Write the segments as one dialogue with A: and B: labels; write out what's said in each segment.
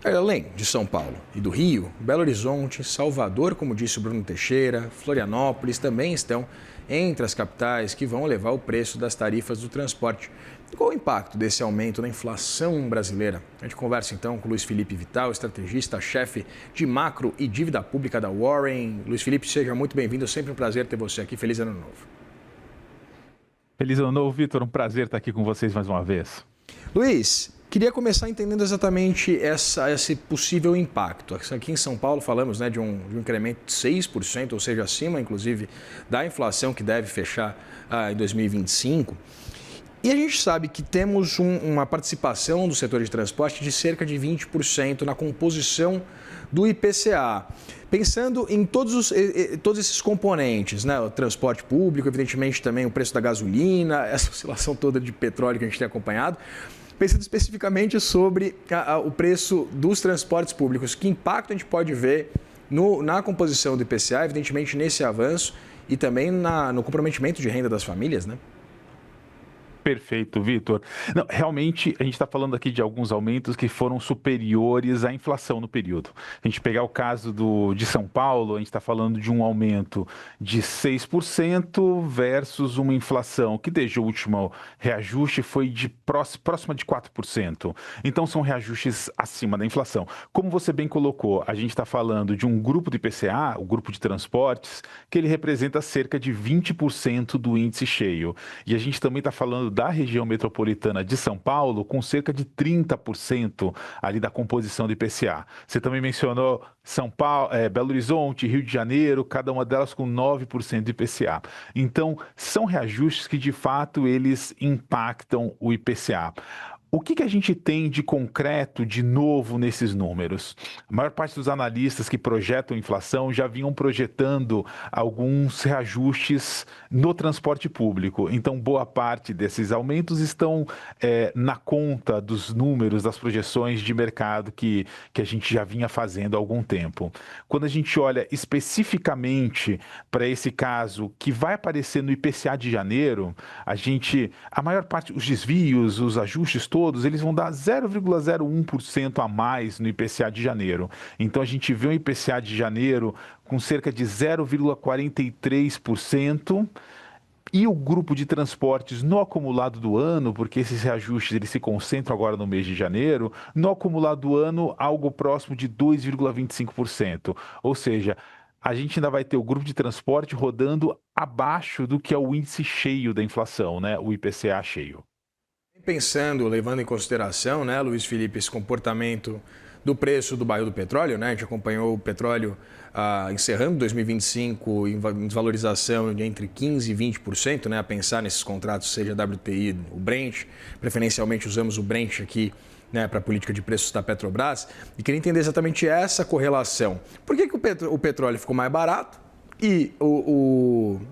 A: Além de São Paulo e do Rio, Belo Horizonte, Salvador, como disse o Bruno Teixeira, Florianópolis também estão entre as capitais que vão levar o preço das tarifas do transporte. Qual o impacto desse aumento na inflação brasileira? A gente conversa então com Luiz Felipe Vital, estrategista-chefe de macro e dívida pública da Warren. Luiz Felipe, seja muito bem-vindo, sempre um prazer ter você aqui. Feliz Ano Novo.
B: Feliz Ano Novo, Vitor. Um prazer estar aqui com vocês mais uma vez.
A: Luiz, queria começar entendendo exatamente esse possível impacto. Aqui em São Paulo falamos de um incremento de 6%, ou seja, acima, inclusive, da inflação que deve fechar em 2025. E a gente sabe que temos uma participação do setor de transporte de cerca de 20% na composição do IPCA. Pensando em todos esses componentes, o transporte público, evidentemente também o preço da gasolina, essa oscilação toda de petróleo que a gente tem acompanhado, pensando especificamente sobre o preço dos transportes públicos, que impacto a gente pode ver na composição do IPCA, evidentemente nesse avanço e também no comprometimento de renda das famílias, né?
B: Perfeito, Vitor. Não, realmente, a gente está falando aqui de alguns aumentos que foram superiores à inflação no período. A gente pegar o caso de São Paulo, a gente está falando de um aumento de 6% versus uma inflação que desde o último reajuste foi de próxima de 4%. Então, são reajustes acima da inflação. Como você bem colocou, a gente está falando de um grupo de IPCA, o grupo de transportes, que ele representa cerca de 20% do índice cheio. E a gente também está falando da região metropolitana de São Paulo, com cerca de 30% ali da composição do IPCA. Você também mencionou São Paulo, Belo Horizonte, Rio de Janeiro, cada uma delas com 9% de IPCA. Então, são reajustes que, de fato, eles impactam o IPCA. O que a gente tem de concreto, de novo nesses números? A maior parte dos analistas que projetam inflação já vinham projetando alguns reajustes no transporte público. Então, boa parte desses aumentos estão na conta dos números, das projeções de mercado que a gente já vinha fazendo há algum tempo. Quando a gente olha especificamente para esse caso que vai aparecer no IPCA de janeiro, a maior parte, os desvios, os ajustes todos, eles vão dar 0,01% a mais no IPCA de janeiro. Então, a gente vê um IPCA de janeiro com cerca de 0,43%. E o grupo de transportes no acumulado do ano, porque esses reajustes eles se concentram agora no mês de janeiro, no acumulado do ano, algo próximo de 2,25%. Ou seja, a gente ainda vai ter o grupo de transporte rodando abaixo do que é o índice cheio da inflação, né? O IPCA cheio.
A: Pensando, levando em consideração, Luiz Felipe, esse comportamento do preço do barril do petróleo, A gente acompanhou o petróleo encerrando 2025 em desvalorização de entre 15% e 20%, A pensar nesses contratos, seja WTI, o Brent, preferencialmente usamos o Brent aqui, para a política de preços da Petrobras, e queria entender exatamente essa correlação. Por que o petróleo ficou mais barato e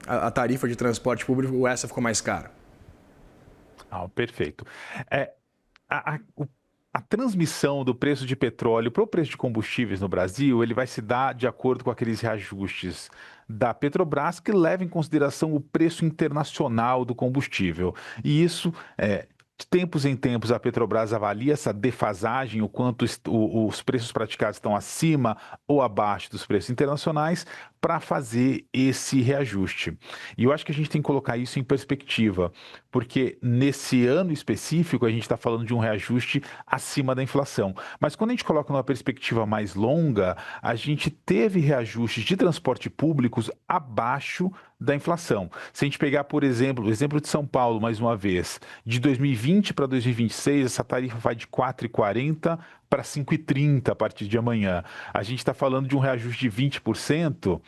A: a tarifa de transporte público, essa ficou mais cara?
B: Perfeito. A transmissão do preço de petróleo para o preço de combustíveis no Brasil, ele vai se dar de acordo com aqueles reajustes da Petrobras que levam em consideração o preço internacional do combustível. E isso, de tempos em tempos, a Petrobras avalia essa defasagem, o quanto os preços praticados estão acima ou abaixo dos preços internacionais, para fazer esse reajuste. E eu acho que a gente tem que colocar isso em perspectiva, porque nesse ano específico a gente está falando de um reajuste acima da inflação. Mas quando a gente coloca numa perspectiva mais longa, a gente teve reajustes de transporte públicos abaixo da inflação. Se a gente pegar, por exemplo, o exemplo de São Paulo, mais uma vez, de 2020 para 2026, essa tarifa vai de R$ 4,40 para R$ 5,30 a partir de amanhã. A gente está falando de um reajuste de 20%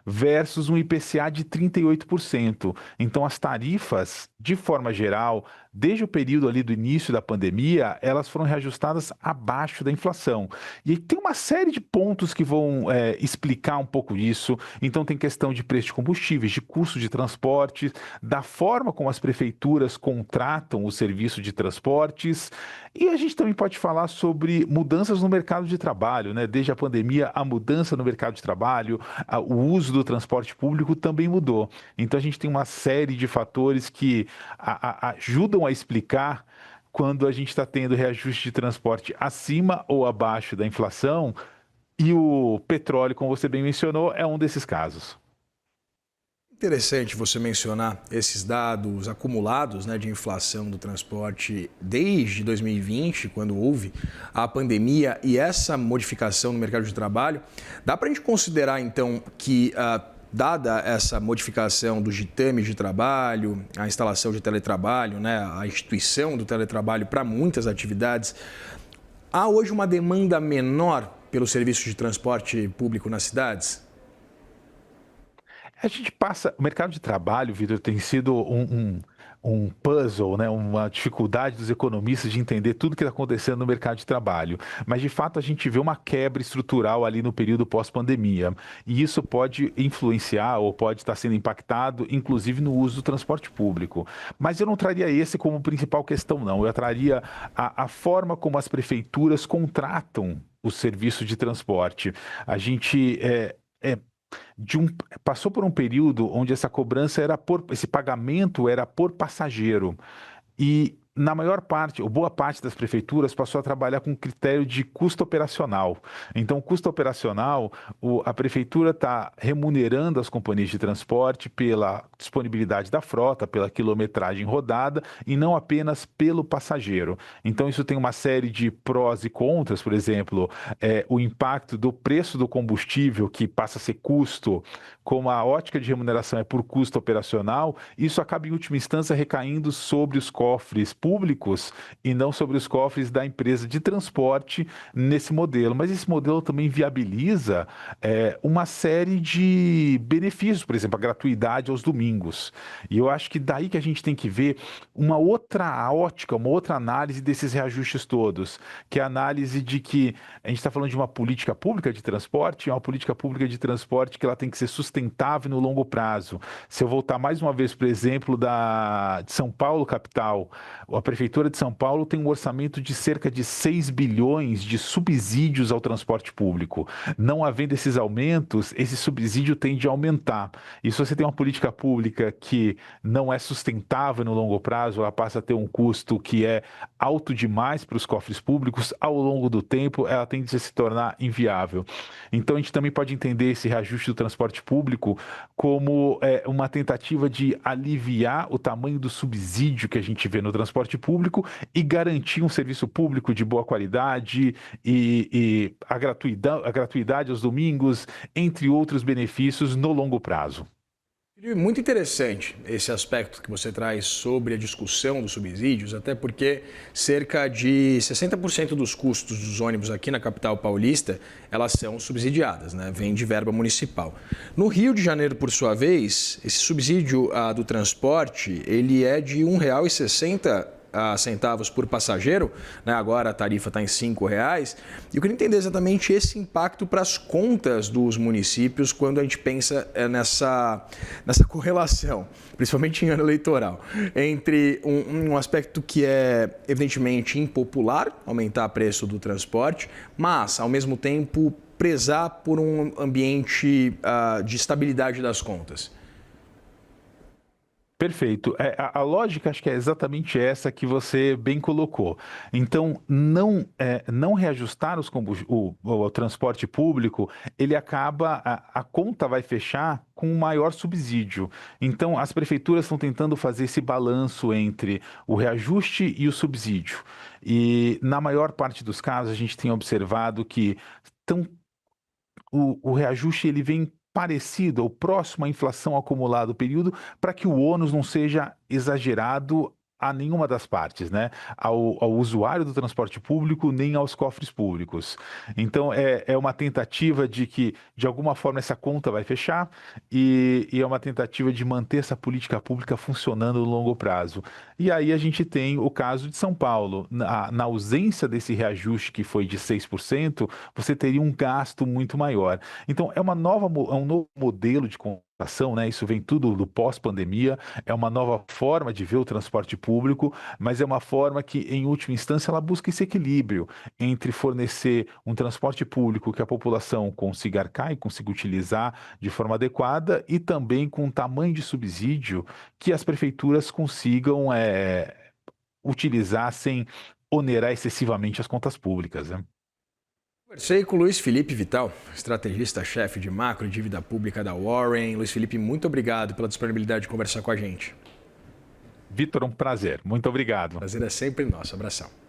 B: versus um IPCA de 38%. Então, as tarifas, de forma geral, desde o período ali do início da pandemia, elas foram reajustadas abaixo da inflação. E tem uma série de pontos que vão explicar um pouco isso. Então, tem questão de preço de combustíveis, de custo de transportes, da forma como as prefeituras contratam o serviço de transportes. E a gente também pode falar sobre mudanças no mercado de trabalho, Desde a pandemia, a mudança no mercado de trabalho, o uso do transporte público também mudou. Então, a gente tem uma série de fatores que ajudam a explicar quando a gente está tendo reajuste de transporte acima ou abaixo da inflação, e o petróleo, como você bem mencionou, é um desses casos.
A: Interessante você mencionar esses dados acumulados, né, de inflação do transporte desde 2020, quando houve a pandemia e essa modificação no mercado de trabalho. Dá para a gente considerar, então, que, dada essa modificação do ditame de trabalho, a instalação de teletrabalho, né, a instituição do teletrabalho para muitas atividades, há hoje uma demanda menor pelo serviço de transporte público nas cidades?
B: A gente passa. O mercado de trabalho, Vitor, tem sido um puzzle, né? Uma dificuldade dos economistas de entender tudo que está acontecendo no mercado de trabalho. Mas, de fato, a gente vê uma quebra estrutural ali no período pós-pandemia. E isso pode influenciar ou pode estar sendo impactado, inclusive, no uso do transporte público. Mas eu não traria esse como principal questão, não. Eu traria a forma como as prefeituras contratam o serviço de transporte. A gente. Passou por um período onde essa cobrança era esse pagamento era por passageiro. E na maior parte, ou boa parte das prefeituras passou a trabalhar com critério de custo operacional. Então, custo operacional, a prefeitura está remunerando as companhias de transporte pela disponibilidade da frota, pela quilometragem rodada e não apenas pelo passageiro. Então, isso tem uma série de prós e contras, por exemplo, o impacto do preço do combustível, que passa a ser custo, como a ótica de remuneração é por custo operacional, isso acaba, em última instância, recaindo sobre os cofres públicos e não sobre os cofres da empresa de transporte nesse modelo. Mas esse modelo também viabiliza uma série de benefícios, por exemplo, a gratuidade aos domingos. E eu acho que daí que a gente tem que ver uma outra ótica, uma outra análise desses reajustes todos, que é a análise de que a gente está falando de uma política pública de transporte, é uma política pública de transporte que ela tem que ser sustentável no longo prazo. Se eu voltar mais uma vez para o exemplo de São Paulo, capital, a Prefeitura de São Paulo tem um orçamento de cerca de 6 bilhões de subsídios ao transporte público. Não havendo esses aumentos, esse subsídio tende a aumentar. E se você tem uma política pública que não é sustentável no longo prazo, ela passa a ter um custo que é alto demais para os cofres públicos, ao longo do tempo ela tende a se tornar inviável. Então a gente também pode entender esse reajuste do transporte público como uma tentativa de aliviar o tamanho do subsídio que a gente vê no transporte público e garantir um serviço público de boa qualidade e a gratuidade aos domingos, entre outros benefícios no longo prazo.
A: Muito interessante esse aspecto que você traz sobre a discussão dos subsídios, até porque cerca de 60% dos custos dos ônibus aqui na capital paulista, elas são subsidiadas, né? Vem de verba municipal. No Rio de Janeiro, por sua vez, esse subsídio do transporte, ele é de R$ 1,60 centavos por passageiro, né? Agora a tarifa está em R$ 5,00. E eu queria entender exatamente esse impacto para as contas dos municípios quando a gente pensa nessa correlação, principalmente em ano eleitoral, entre um aspecto que é evidentemente impopular, aumentar o preço do transporte, mas ao mesmo tempo prezar por um ambiente de estabilidade das contas.
B: Perfeito. A lógica acho que é exatamente essa que você bem colocou. Então, não reajustar o transporte público, ele acaba, a conta vai fechar com um maior subsídio. Então, as prefeituras estão tentando fazer esse balanço entre o reajuste e o subsídio. E, na maior parte dos casos, a gente tem observado que o reajuste ele vem parecido ou próximo à inflação acumulada do período, para que o ônus não seja exagerado a nenhuma das partes, né? Ao usuário do transporte público, nem aos cofres públicos. Então, é uma tentativa de que, de alguma forma, essa conta vai fechar e é uma tentativa de manter essa política pública funcionando no longo prazo. E aí a gente tem o caso de São Paulo. Na ausência desse reajuste que foi de 6%, você teria um gasto muito maior. Então, é um novo modelo de contratação, né? Isso vem tudo do pós-pandemia, é uma nova forma de ver o transporte público, mas é uma forma que, em última instância, ela busca esse equilíbrio entre fornecer um transporte público que a população consiga arcar e consiga utilizar de forma adequada e também com um tamanho de subsídio que as prefeituras consigam utilizar sem onerar excessivamente as contas públicas, né?
A: Conversei com o Luiz Felipe Vital, estrategista-chefe de macro e dívida pública da Warren. Luiz Felipe, muito obrigado pela disponibilidade de conversar com a gente.
B: Vitor, um prazer. Muito obrigado.
A: Prazer é sempre nosso. Abração.